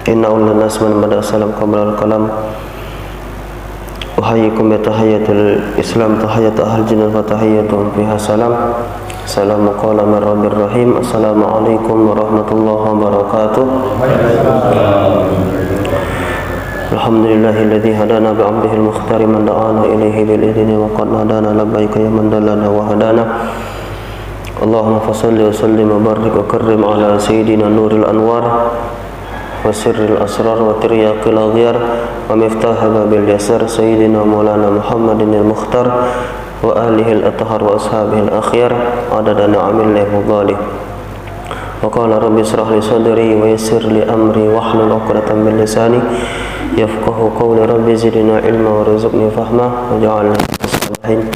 Inna awwala nas man bada salam qabla al-kalam. Uhayyikum bi tahiyyatil Islam, tahiyyatu ahli jannah wa tahiyyatuhum fiha salam. Assalamu qala min rabbir rahim. Assalamualaikum warahmatullahi wabarakatuh. Alhamdulillahilladzi hadana bi 'abdihil mukhtar man da'ana ilaihi bil idni wa qad hadana labbaika ya man dallana wa hadana. Allahumma fassalli wa sallim wa barik wa karrim ala sayyidina nuril anwar wa sirril asrar wa tiryaqil aghyar wa miftah babil yasar sayyidina maulana Muhammadin al-mukhtar wa alihi al-athhar wa ashabihi al-akhyar adada ni'amillahi wa ghalib. Wa qala rabbi israh li sadri wa yassir li amri wahlul 'uqdatam min lisani yafqahu qawli. Rabbi zidna ilma wa rizqni fahma waj'alni salihin.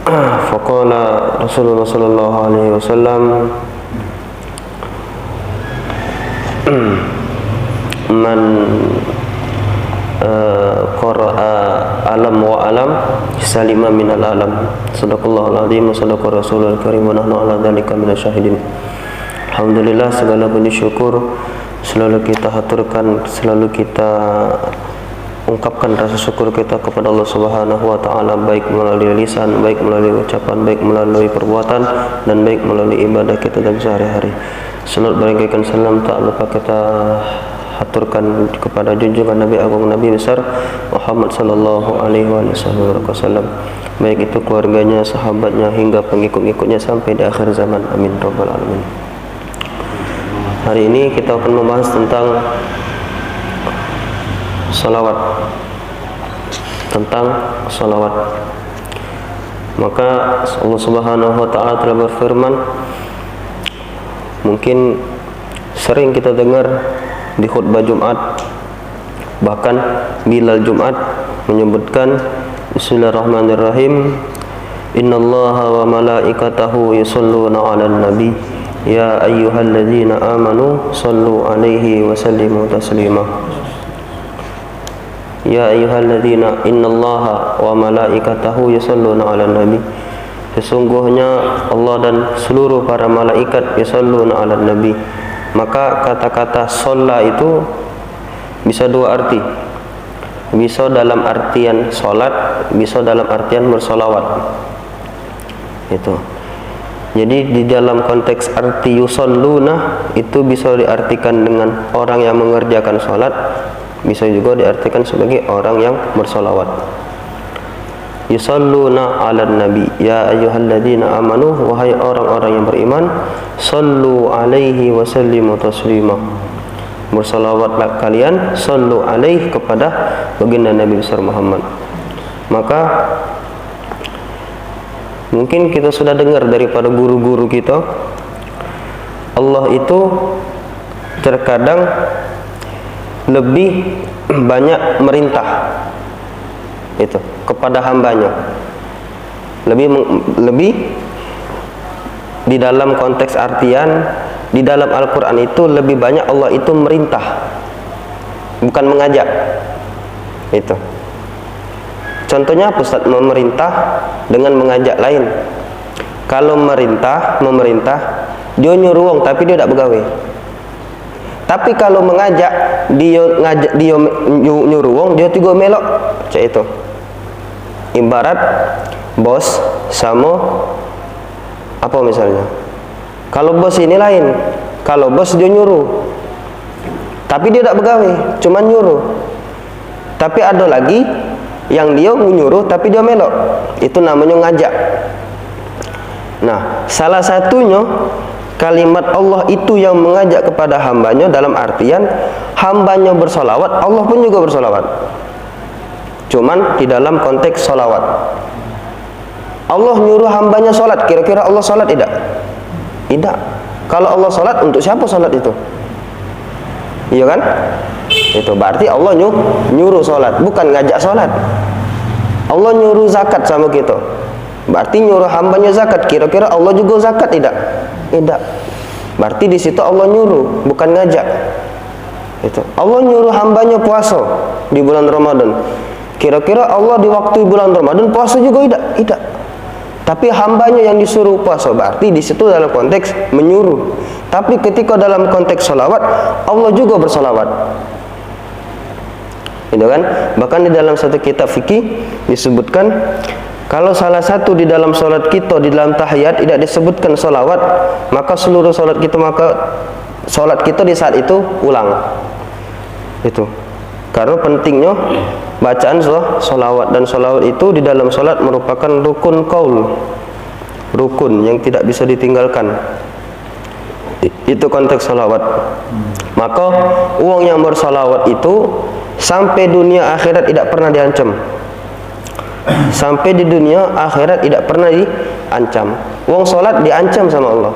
Faqala Rasulullah sallallahu alaihi wasallam, man qara'a alam wa alam salima minal alam. Sadaqallahul azim wa sadaqa rasulul karim wa nahnu ala dzalika minasyahidin. Alhamdulillah, segala puji syukur selalu kita haturkan, selalu kita ungkapkan rasa syukur kita kepada Allah Subhanahu wa taala, baik melalui lisan, baik melalui ucapan, baik melalui perbuatan, dan baik melalui ibadah kita dalam sehari-hari. Salat bagikan salam tak lupa kita haturkan kepada junjungan Nabi agung, Nabi besar Muhammad sallallahu alaihi wasallam, baik itu keluarganya, sahabatnya, hingga pengikut-ikutnya sampai di akhir zaman. Amin rabbal alamin. Hari ini kita akan membahas tentang salawat, Maka Allah Subhanahu wa taala telah berfirman, mungkin sering kita dengar di khutbah Jumat, bahkan Bilal Jumat menyebutkan Bismillahirrahmanirrahim, innallaha wa malaikatahu yusholluna 'alan nabi ya ayyuhalladzina amanu shallu 'alaihi wa sallimu taslima. Ya ayyuhalladzina innallaha wa malaikatahu yusholluna 'alan nabi, sesungguhnya Allah dan seluruh para malaikat yusholluna 'alan nabi. Maka kata-kata shalla itu bisa dua arti, bisa dalam artian salat, bisa dalam artian bersolawat. Itu. Jadi di dalam konteks arti yusholluna itu bisa diartikan dengan orang yang mengerjakan salat, bisa juga diartikan sebagai orang yang bersolawat. Yusalluna 'alan nabi ya ayyuhalladzina amanu, wahai orang-orang yang beriman, sallu 'alaihi wa sallimu taslima, bersolawatlah kalian, sallu 'alaihi, kepada baginda Nabi besar Muhammad. Maka mungkin kita sudah dengar daripada guru-guru kita, Allah itu terkadang lebih banyak merintah itu kepada hambanya, lebih di dalam konteks artian di dalam Al-Quran itu lebih banyak Allah itu merintah, bukan mengajak. Itu contohnya apa Ustaz? Memerintah dengan mengajak lain. Kalau memerintah dia nyuruh wong tapi dia tidak begawe. Tapi kalau mengajak, dia nyuruh wong, dia juga melok. Cak itu. Ibarat bos sama apa misalnya? Kalau bos ini lain. Kalau bos dia nyuruh, tapi dia tidak begawe, cuma nyuruh. Tapi ada lagi yang dia menyuruh tapi dia melok. Itu namanya ngajak. Nah, salah satunya kalimat Allah itu yang mengajak kepada hambanya dalam artian hambanya bersolawat, Allah pun juga bersolawat. Cuman di dalam konteks solawat, Allah nyuruh hambanya sholat. Kira-kira Allah sholat tidak? Tidak. Kalau Allah sholat, untuk siapa sholat itu? Iya kan? Itu berarti Allah nyuruh sholat, bukan ngajak sholat. Allah nyuruh zakat sama kita, berarti nyuruh hambanya zakat. Kira-kira Allah juga zakat tidak? Tidak. Berarti di situ Allah nyuruh, bukan ngajak. Itu. Allah nyuruh hambanya puasa di bulan Ramadan. Kira-kira Allah di waktu bulan Ramadan puasa juga tidak? Tidak. Tapi hambanya yang disuruh puasa, berarti di situ dalam konteks menyuruh. Tapi ketika dalam konteks solawat, Allah juga bersolawat. Itu kan? Bahkan di dalam satu kitab fikih disebutkan, kalau salah satu di dalam solat kita, di dalam tahiyat tidak disebutkan solawat, maka seluruh solat kita, di saat itu ulang. Itu karena pentingnya bacaan solawat, dan solawat itu di dalam solat merupakan rukun qaul, rukun yang tidak bisa ditinggalkan. Itu konteks solawat. Maka uang yang bersolawat itu sampai dunia akhirat tidak pernah diancam. Sampai di dunia akhirat tidak pernah diancam. Uang solat diancam sama Allah.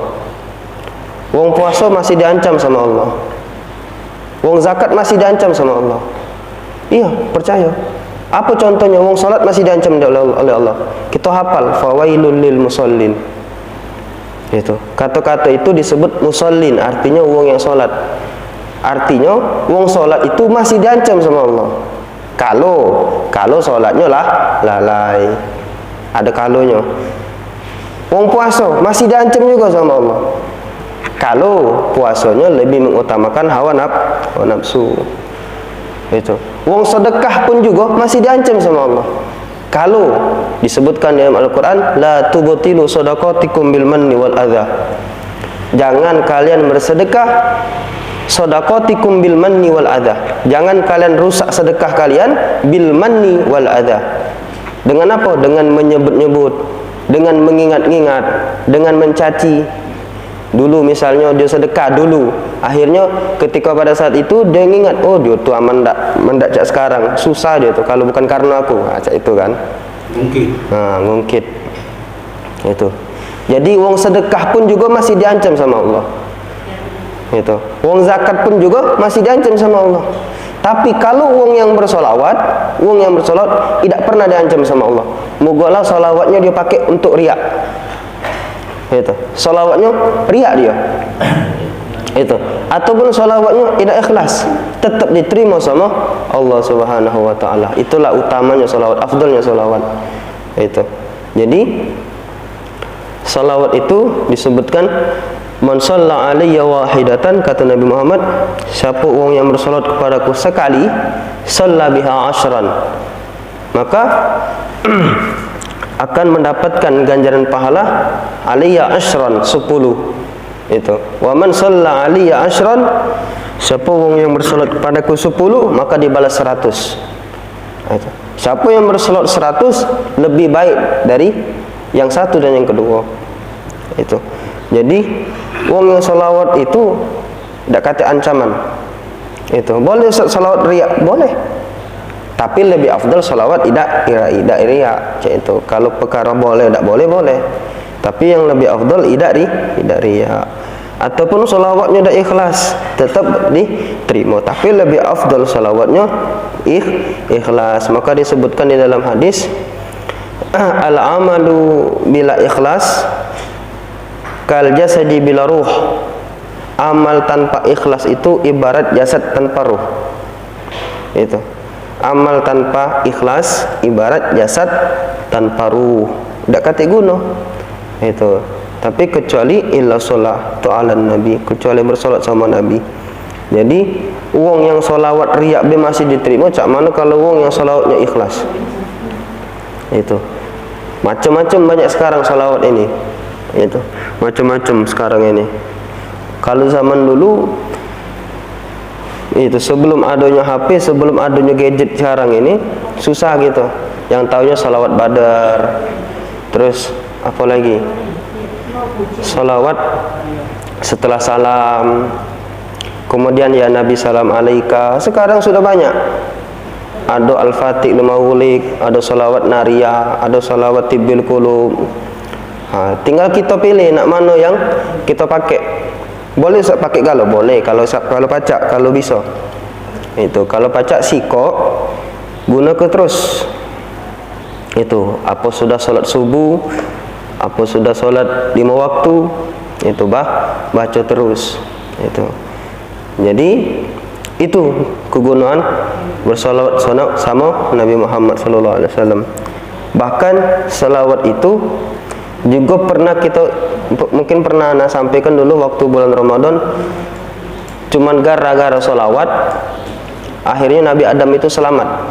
Uang puasa masih diancam sama Allah. Uang zakat masih diancam sama Allah. Iya, percaya. Apa contohnya? Uang salat masih diancam oleh Allah. Kita hafal, fawailul lil musallin. Itu. Kata-kata itu disebut musallin, artinya uang yang salat. Artinya uang salat itu masih diancam sama Allah. Kalau salatnya lalai. Ada kalonya. Uang puasa masih diancam juga sama Allah. Kalau puasanya lebih mengutamakan hawa nafsu. Itu. Uang sedekah pun juga masih diancam sama Allah. Kalau disebutkan dalam Al-Quran, la tubtilu shadaqatikum bil manni wal adha. Jangan kalian bersedekah shadaqatikum bil manni wal adha. Jangan kalian rusak sedekah kalian bil manni wal adha. Dengan apa? Dengan menyebut-nyebut, dengan mengingat-ingat, dengan mencaci. Dulu misalnya dia sedekah dulu, akhirnya ketika pada saat itu dia ingat, oh dia tuh aman mendak cak sekarang, susah dia tuh kalau bukan karena aku, cak itu kan ngungkit itu. Jadi uang sedekah pun juga masih diancam sama Allah. Itu uang zakat pun juga masih diancam sama Allah. Tapi kalau uang yang bersolawat tidak pernah diancam sama Allah. Mogalah solawatnya dia pakai untuk riak. Itu salawatnya riak dia. Itu ataupun salawatnya tidak ikhlas, tetap diterima sama Allah Subhanahu wa taala. Itulah utamanya salawat, afdalnya salawat. Itu. Jadi salawat itu disebutkan man shalla alayya wahidatan, kata Nabi Muhammad, siapa orang yang bersalat kepadaku sekali, shalla biha ashran, maka akan mendapatkan ganjaran pahala aliyya ashran 10. Itu. Wa man shalla aliyya ashran, siapa orang yang bersolat kepadaku 10, maka dibalas 100. Itu. Siapa yang bersolat 100 lebih baik dari yang satu dan yang kedua. Itu. Jadi orang yang salawat itu tidak kata ancaman. Itu. Boleh salawat riak, boleh. Tapi lebih afdal salawat tidak riak, itu. Kalau perkara boleh, tidak boleh. Tapi yang lebih afdal tidak riak. Ataupun salawatnya tidak ikhlas, tetap diterima. Tapi lebih afdal salawatnya ikhlas. Maka disebutkan di dalam hadis, al-amalu bila ikhlas kal jasadi bila ruh. Amal tanpa ikhlas itu ibarat jasad tanpa ruh. Itu. Amal tanpa ikhlas ibarat jasad tanpa ruh, tidak kata guna. Itu. Tapi kecuali illa sholatu ala nabi, kecuali bersolat sama Nabi. Jadi uang yang solawat riak be masih diterima, cak mana kalau uang yang solawatnya ikhlas. Itu. Macam-macam banyak sekarang solawat ini. Itu. Macam-macam sekarang ini. Kalau zaman dulu itu sebelum adanya HP, sebelum adanya gadget sekarang ini, susah gitu. Yang taunya salawat badar, terus apa lagi, salawat setelah salam, kemudian ya Nabi salam alaika. Sekarang sudah banyak. Ada al-fatih lima wulik, ada salawat nariyah, ada salawat tibbil qulub. Tinggal kita pilih nak mana yang kita pakai. Boleh pakai galau, boleh. Kalau pacak, kalau bisa. Itu. Kalau pacak sikok, guna ke terus. Itu. Apa sudah solat subuh, apa sudah solat 5 waktu, itu baca terus. Itu. Jadi itu kegunaan bersolawat sama Nabi Muhammad sallallahu alaihi wasallam. Bahkan selawat itu Juga pernah kita, mungkin pernah Ana sampaikan dulu waktu bulan Ramadan, cuman gara-gara sholawat akhirnya Nabi Adam itu selamat.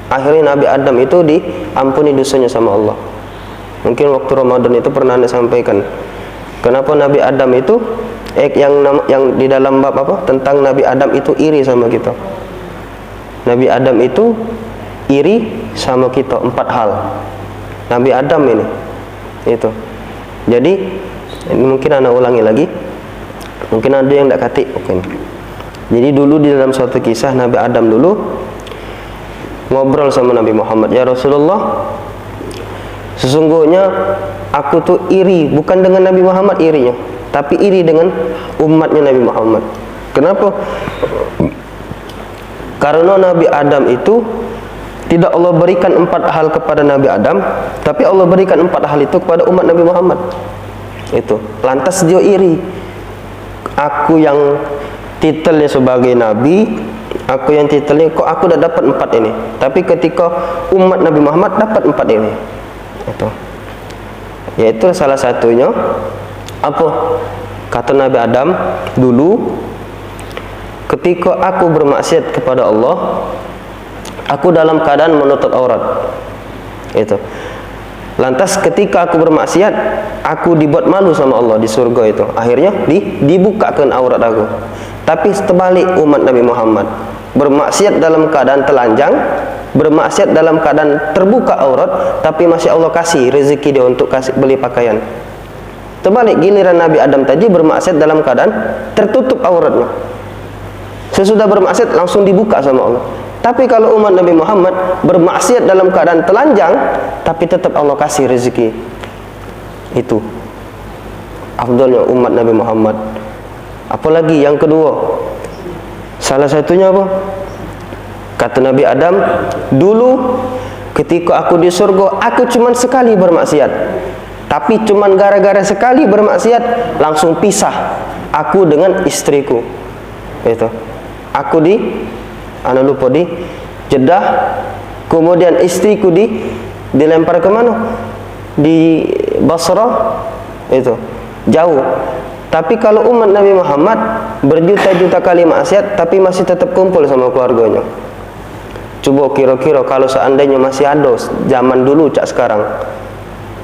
Akhirnya Nabi Adam itu diampuni dosanya sama Allah. Mungkin waktu Ramadan itu pernah Anda sampaikan kenapa Nabi Adam itu yang di dalam bab apa tentang Nabi Adam itu iri sama kita. Nabi Adam itu iri sama kita 4 hal. Nabi Adam ini itu. Jadi ini mungkin Anda ulangi lagi. Mungkin ada yang tidak katik mungkin. Jadi dulu di dalam suatu kisah Nabi Adam dulu ngobrol sama Nabi Muhammad, "Ya Rasulullah, sesungguhnya aku tuh iri bukan dengan Nabi Muhammad irinya, tapi iri dengan umatnya Nabi Muhammad." Kenapa? Karena Nabi Adam itu tidak Allah berikan 4 hal kepada Nabi Adam, tapi Allah berikan 4 hal itu kepada umat Nabi Muhammad. Itu. Lantas dia iri. Aku yang titelnya sebagai Nabi, aku yang titelnya kok aku dah dapat 4 ini, tapi ketika umat Nabi Muhammad dapat 4 ini. Itu. Yaitu salah satunya apa? Kata Nabi Adam dulu, ketika aku bermaksiat kepada Allah, aku dalam keadaan menutup aurat. Itu. Lantas ketika aku bermaksiat, aku dibuat malu sama Allah di surga itu. Akhirnya dibukakan aurat aku. Tapi terbalik umat Nabi Muhammad, bermaksiat dalam keadaan telanjang, bermaksiat dalam keadaan terbuka aurat, tapi masih Allah kasih rezeki dia untuk kasih beli pakaian. Terbalik giliran Nabi Adam tadi bermaksiat dalam keadaan tertutup auratnya. Sesudah bermaksiat langsung dibuka sama Allah. Tapi kalau umat Nabi Muhammad bermaksiat dalam keadaan telanjang, tapi tetap Allah kasih rezeki. Itu afdalnya umat Nabi Muhammad. Apalagi yang kedua, salah satunya apa? Kata Nabi Adam, dulu ketika aku di surga, aku cuma sekali bermaksiat. Tapi cuma gara-gara sekali bermaksiat, langsung pisah aku dengan istriku. Itu. Aku Ana lupa di Jeddah, kemudian istriku dilempar ke mana? Di Basrah, itu jauh. Tapi kalau umat Nabi Muhammad berjuta-juta kali maksiat, tapi masih tetap kumpul sama keluarganya. Coba kira-kira kalau seandainya masih ada zaman dulu cak sekarang,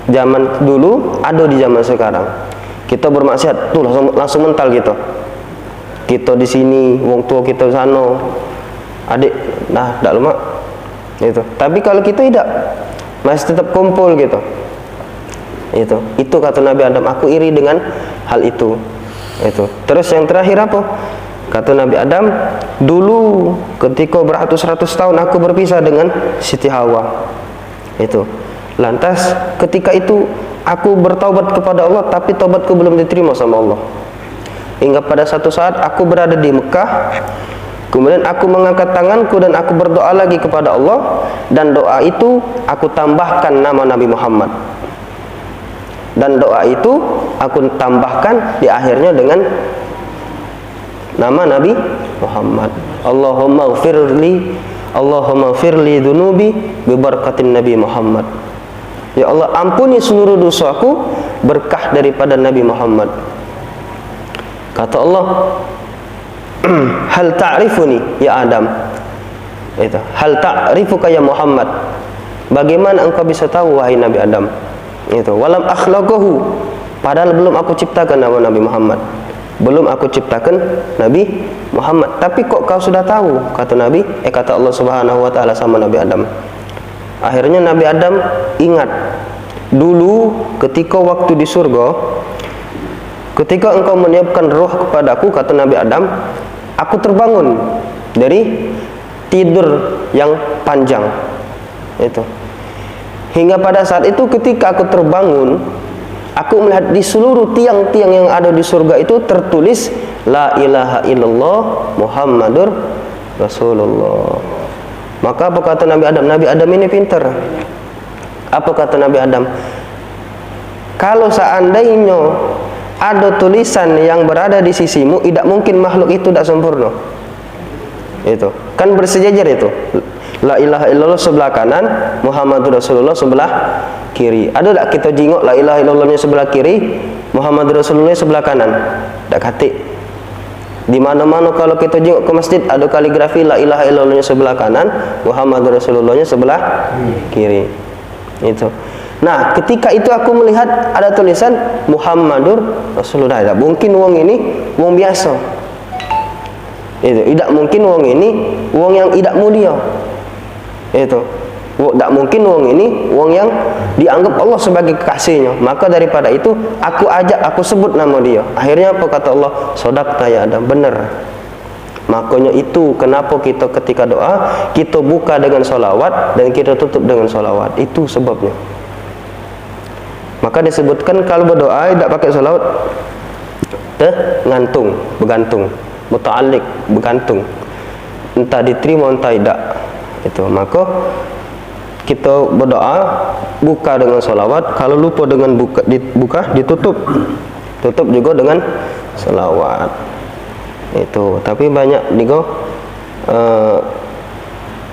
zaman dulu ada di zaman sekarang, kita bermaksiat tuh langsung mental gitu. Kita di sini, wong tua kita di sana, adik, nah, tak lama itu. Tapi kalau kita tidak, masih tetap kumpul gitu. Itu kata Nabi Adam, aku iri dengan hal itu. Itu. Terus yang terakhir apa? Kata Nabi Adam, dulu ketika beratus-ratus tahun aku berpisah dengan Siti Hawa. Itu. Lantas ketika itu aku bertaubat kepada Allah, tapi taubatku belum diterima sama Allah. Hingga pada satu saat aku berada di Mekah, kemudian aku mengangkat tanganku dan aku berdoa lagi kepada Allah, dan doa itu aku tambahkan nama Nabi Muhammad. Dan doa itu aku tambahkan di akhirnya dengan nama Nabi Muhammad. Allahumma ghfirli dunubi bi barakatin Nabi Muhammad. Ya Allah, ampuni seluruh dosaku berkah daripada Nabi Muhammad. Kata Allah, hal ta'rifuni ya Adam. Itu. Hal ta'rifuka ya Muhammad. Bagaimana engkau bisa tahu wahai Nabi Adam? Itu. Walam akhlaqahu. Padahal belum aku ciptakan nama Nabi Muhammad. Belum aku ciptakan Nabi Muhammad. Tapi kok kau sudah tahu? Kata Nabi, kata Allah Subhanahu wa taala sama Nabi Adam. Akhirnya Nabi Adam ingat dulu ketika waktu di surga, ketika engkau meniupkan roh kepadaku, kata Nabi Adam, aku terbangun dari tidur yang panjang. Itu. Hingga pada saat itu ketika aku terbangun, aku melihat di seluruh tiang-tiang yang ada di surga itu tertulis La ilaha illallah Muhammadur Rasulullah. Maka apa kata Nabi Adam? Nabi Adam ini pintar. Apa kata Nabi Adam? Kalau seandainya ada tulisan yang berada di sisimu, tidak mungkin makhluk itu tidak sempurna. Itu kan bersejajar itu. La ilaha illallah sebelah kanan, Muhammadur Rasulullah sebelah kiri. Ada tak kita jingok la ilaha illallahnya sebelah kiri, Muhammadur Rasulullah sebelah kanan? Tak katik. Di mana-mana kalau kita jenguk ke masjid ada kaligrafi la ilaha illallahnya sebelah kanan, Muhammadur Rasulullahnya sebelah kiri. Itu. Nah, ketika itu aku melihat ada tulisan Muhammadur Rasulullah. Tak mungkin wong ini wong biasa. Itu, tidak mungkin wong ini wong yang tidak mulia. Itu. Tak mungkin wong ini wong yang dianggap Allah sebagai kekasihnya. Maka daripada itu aku ajak, aku sebut nama dia. Akhirnya apa kata Allah? Sodaqta ya Adam, benar. Makanya itu kenapa kita ketika doa kita buka dengan solawat dan kita tutup dengan solawat. Itu sebabnya. Maka disebutkan kalau berdoa tidak pakai solawat, ngantung, bergantung, muta'alliq, bergantung, entah diterima entah tidak. Itu. Maka kita berdoa buka dengan solawat, kalau lupa dengan buka ditutup, tutup juga dengan solawat. Itu. Tapi banyak juga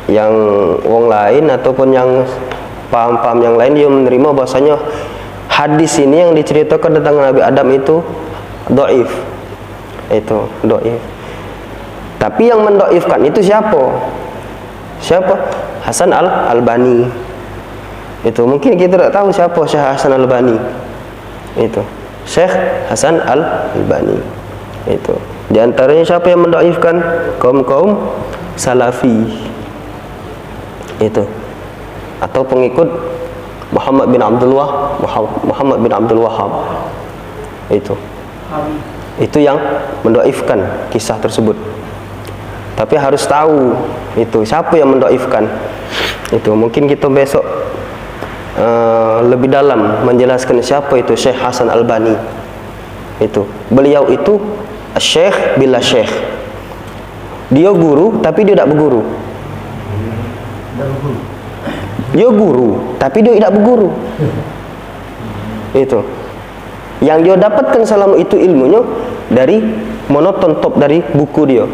yang wong lain ataupun yang paham-paham yang lain dia menerima bahasanya hadis ini yang diceritakan tentang Nabi Adam itu dhaif. Itu dhaif. Tapi yang mendoifkan itu siapa? Siapa? Hasan Al-Albani. Itu mungkin kita tak tahu siapa Syekh Hasan Al-Albani. Itu Syekh Hasan Al-Albani. Itu di antaranya siapa yang mendoifkan? Kaum Salafi. Itu atau pengikut Muhammad bin Abdul Wahhab. Itu yang mendoifkan kisah tersebut. Tapi harus tahu itu siapa yang mendoifkan. Itu mungkin kita besok lebih dalam menjelaskan siapa itu Syekh Hasan Albani. Itu beliau itu Syekh bila Syekh. Dia guru tapi dia tidak berguru. Dia guru tapi dia tidak berguru. Itu yang dia dapatkan selama itu ilmunya dari monoton top dari buku dia.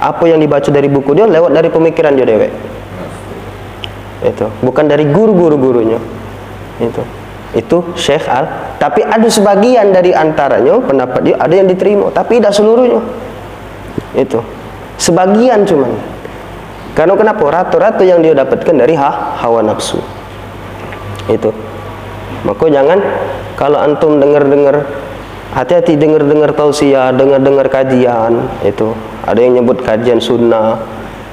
Apa yang dibaca dari buku dia lewat dari pemikiran dia dewek. Itu bukan dari guru-gurunya. Itu Syekh tapi ada sebagian dari antaranya pendapat dia ada yang diterima tapi tidak seluruhnya. Itu sebagian cuman. Karena kenapa? Rata-rata yang dia dapatkan dari hawa nafsu. Itu. Maka jangan kalau antum dengar-dengar, hati-hati dengar-dengar tausiah, dengar-dengar kajian. Itu ada yang nyebut kajian sunnah,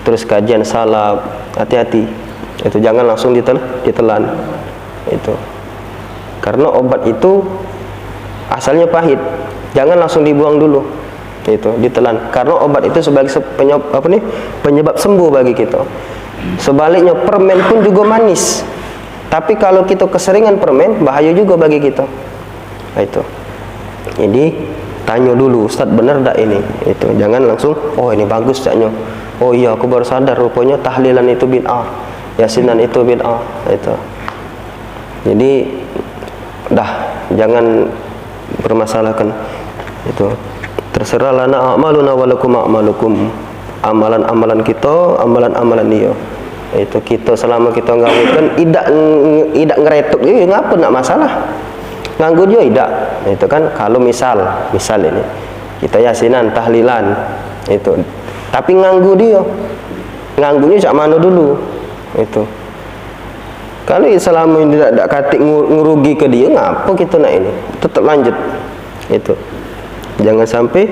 terus kajian salaf. Hati-hati. Itu jangan langsung ditelan. Itu. Karena obat itu asalnya pahit. Jangan langsung dibuang dulu. Itu ditelan. Karena obat itu sebagai penyebab sembuh bagi kita. Sebaliknya permen pun juga manis. Tapi kalau kita keseringan permen bahaya juga bagi kita. Itu. Jadi tanya dulu, Ustaz benar tak ini? Itu jangan langsung, oh ini bagus taknya. Oh iya aku baru sadar rupanya tahlilan itu bid'ah, yasinan itu bid'ah. Itu. Jadi dah jangan permasalahkan itu. Terserah lana a'maluna walakum a'malukum. Amalan-amalan kita, amalan-amalan dia. Itu kita selama kita ngawitkan idak ngeretuk dia ngapa nak masalah. Nganggu dia idak. Itu kan kalau misal ini kita yasinan, tahlilan itu. Tapi nganggu dia. Nganggunya cak mana dulu. Itu. Kalau selama ini tidak katik ngurugi ke dia, ngapa kita nak ini? Tetap lanjut. Itu. Jangan sampai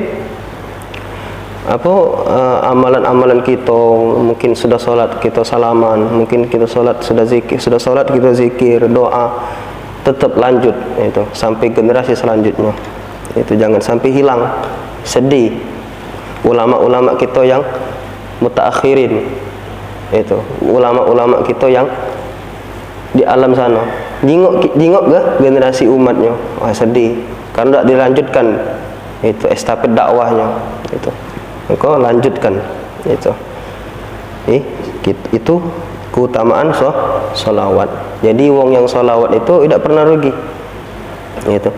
amalan-amalan kita mungkin sudah solat kita salaman, mungkin kita solat sudah solat kita zikir, doa, tetap lanjut itu sampai generasi selanjutnya. Itu jangan sampai hilang. Sedih ulama-ulama kita yang mutaakhirin. Itu ulama-ulama kita yang di alam sana jingok ke generasi umatnya. Wah sedih karena tidak dilanjutkan itu estafet dakwahnya. Itu engkau lanjutkan itu. Itu keutamaan sholawat. Jadi wong yang sholawat itu tidak pernah rugi. Itu.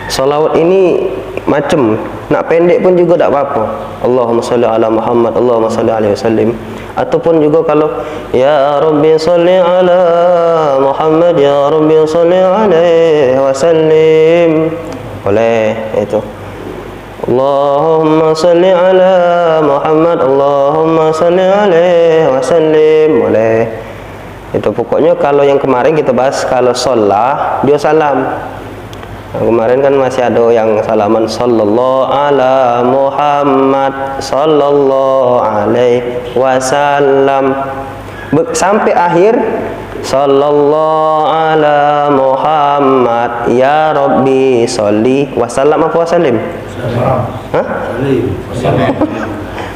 Sholawat ini macam, nak pendek pun juga tak apa-apa. Allahumma shalli ala Muhammad, Allahumma shalli alaihi wasallam. Ataupun juga kalau ya Rabbi shalli ala Muhammad, ya Rabbi shalli alaihi wasallam, boleh itu. Allahumma shalli ala Muhammad, Allahumma shalli alaihi wasallam, boleh. Itu pokoknya kalau yang kemarin kita bahas kalau sholat dia salam. Nah, kemarin kan masih ada yang salaman sallallahu ala Muhammad sallallahu alaihi wasallam sampai akhir sallallahu ala Muhammad ya Rabbi sholli wasallam apa wasallim? Hah?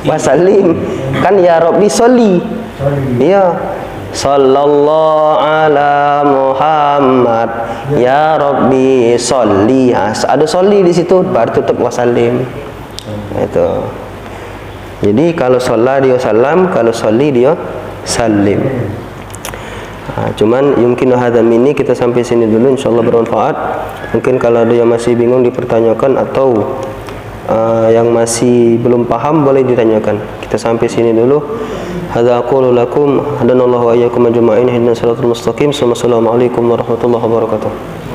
Wasallim kan ya Rabbi sholli. Iya. Sallallahu ala Muhammad ya Rabbi sholli. Ada sholli di situ baru tutup wasallim. Itu. Jadi kalau sholat dia salam, kalau sholli dia salim. Cuman yumkinu hadzal minni, kita sampai sini dulu, insyaallah bermanfaat. Mungkin kalau ada yang masih bingung dipertanyakan atau yang masih belum paham boleh ditanyakan. Kita sampai sini dulu. Hadza aqulu lakum hadanallahu wa iyyakum ajma'in ihdinas siratal mustaqim. Assalamualaikum warahmatullahi wabarakatuh.